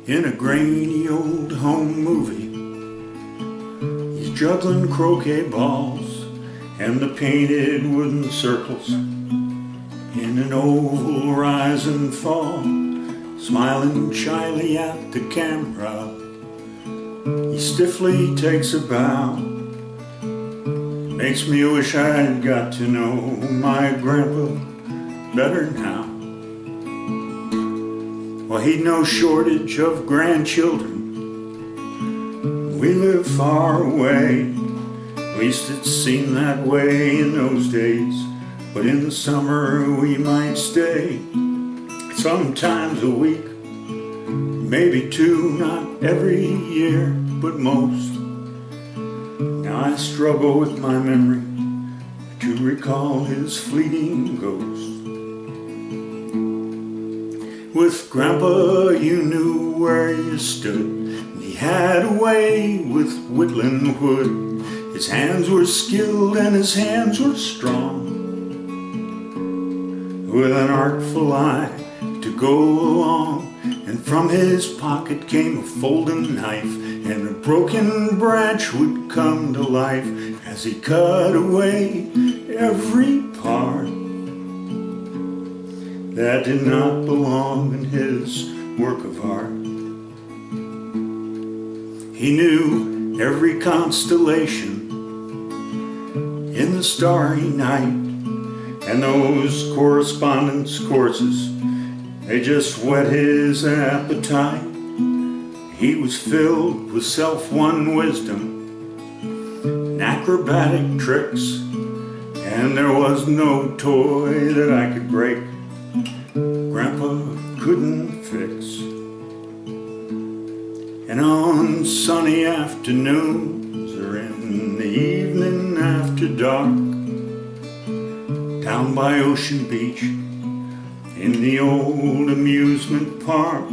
In a grainy old home movie, he's juggling croquet balls and the painted wooden circles in an oval rise and fall, smiling shyly at the camera. He stiffly takes a bow. Makes me wish I'd got to know my grandpa better now. Well, he'd no shortage of grandchildren. We live far away, at least it seemed that way in those days. But in the summer we might stay, sometimes a week, maybe two, not every year, but most. Now I struggle with my memory to recall his fleeting ghost. With Grandpa you knew where you stood, and he had a way with whittling wood. His hands were skilled and his hands were strong, with an artful eye to go along. And from his pocket came a folding knife, and a broken branch would come to life as he cut away every part that did not belong in his work of art. He knew every constellation in the starry night, and those correspondence courses, they just whet his appetite. He was filled with self-won wisdom and acrobatic tricks, and there was no toy that I could break Grandpa couldn't fix. And on sunny afternoons, or in the evening after dark, down by Ocean Beach, in the old amusement park,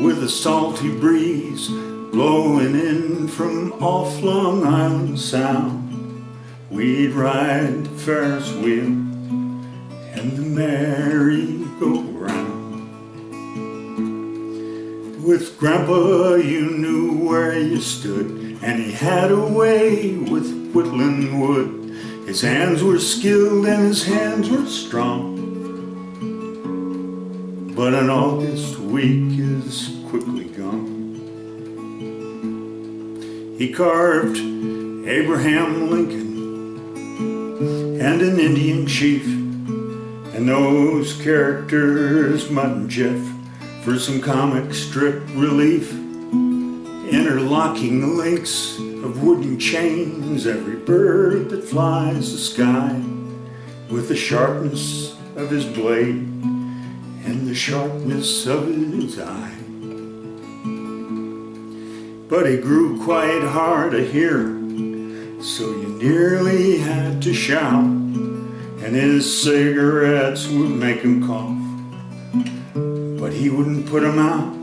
with a salty breeze blowing in from off Long Island Sound, we'd ride the Ferris wheel and the merry-go-round. With Grandpa you knew where you stood, and he had a way with whittling wood. His hands were skilled and his hands were strong, but an August week is quickly gone. He carved Abraham Lincoln and an Indian chief, and those characters, Mutt and Jeff, for some comic strip relief, interlocking the links of wooden chains, every bird that flies the sky, with the sharpness of his blade and the sharpness of his eye. But he grew quite hard of hearing, so you nearly had to shout, and his cigarettes would make him cough, but he wouldn't put them out.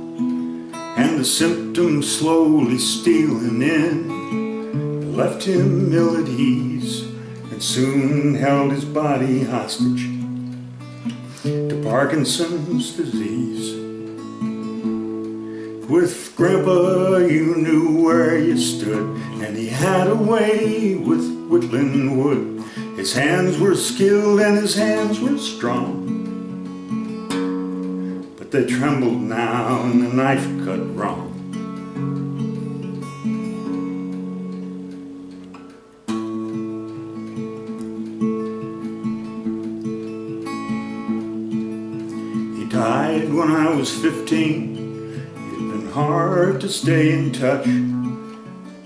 And the symptoms slowly stealing in left him ill at ease, and soon held his body hostage to Parkinson's disease. With Grandpa you knew where you stood, and he had a way with whittling wood. His hands were skilled and his hands were strong, but they trembled now and the knife cut wrong. He died when I was 15. It'd been hard to stay in touch.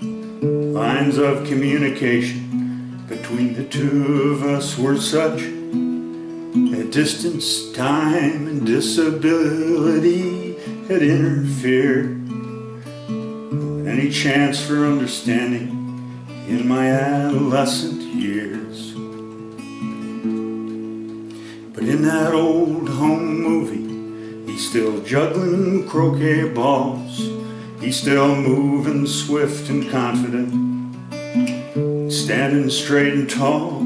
Lines of communication between the two of us were such that distance, time, and disability had interfered with any chance for understanding in my adolescent years. But in that old home movie, he's still juggling croquet balls. He's still moving swift and confident, standing straight and tall.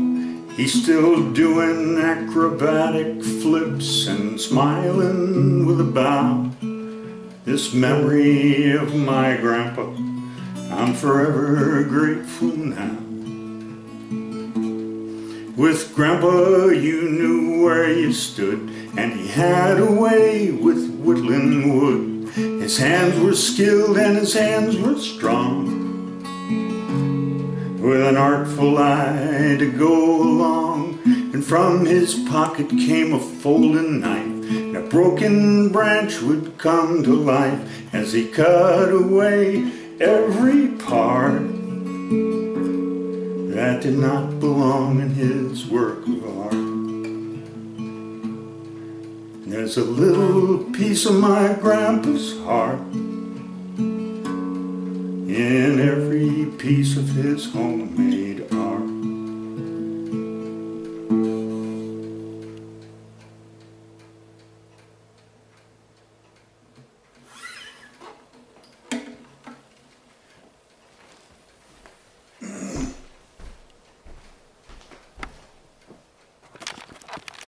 He's still doing acrobatic flips and smiling with a bow. This memory of my grandpa, I'm forever grateful now. With Grandpa you knew where you stood, and he had a way with whittling wood. His hands were skilled and his hands were strong, with an artful eye to go along. And from his pocket came a folding knife, and a broken branch would come to life as he cut away every part that did not belong in his work of art. There's a little piece of my grandpa's heart in every piece of his homemade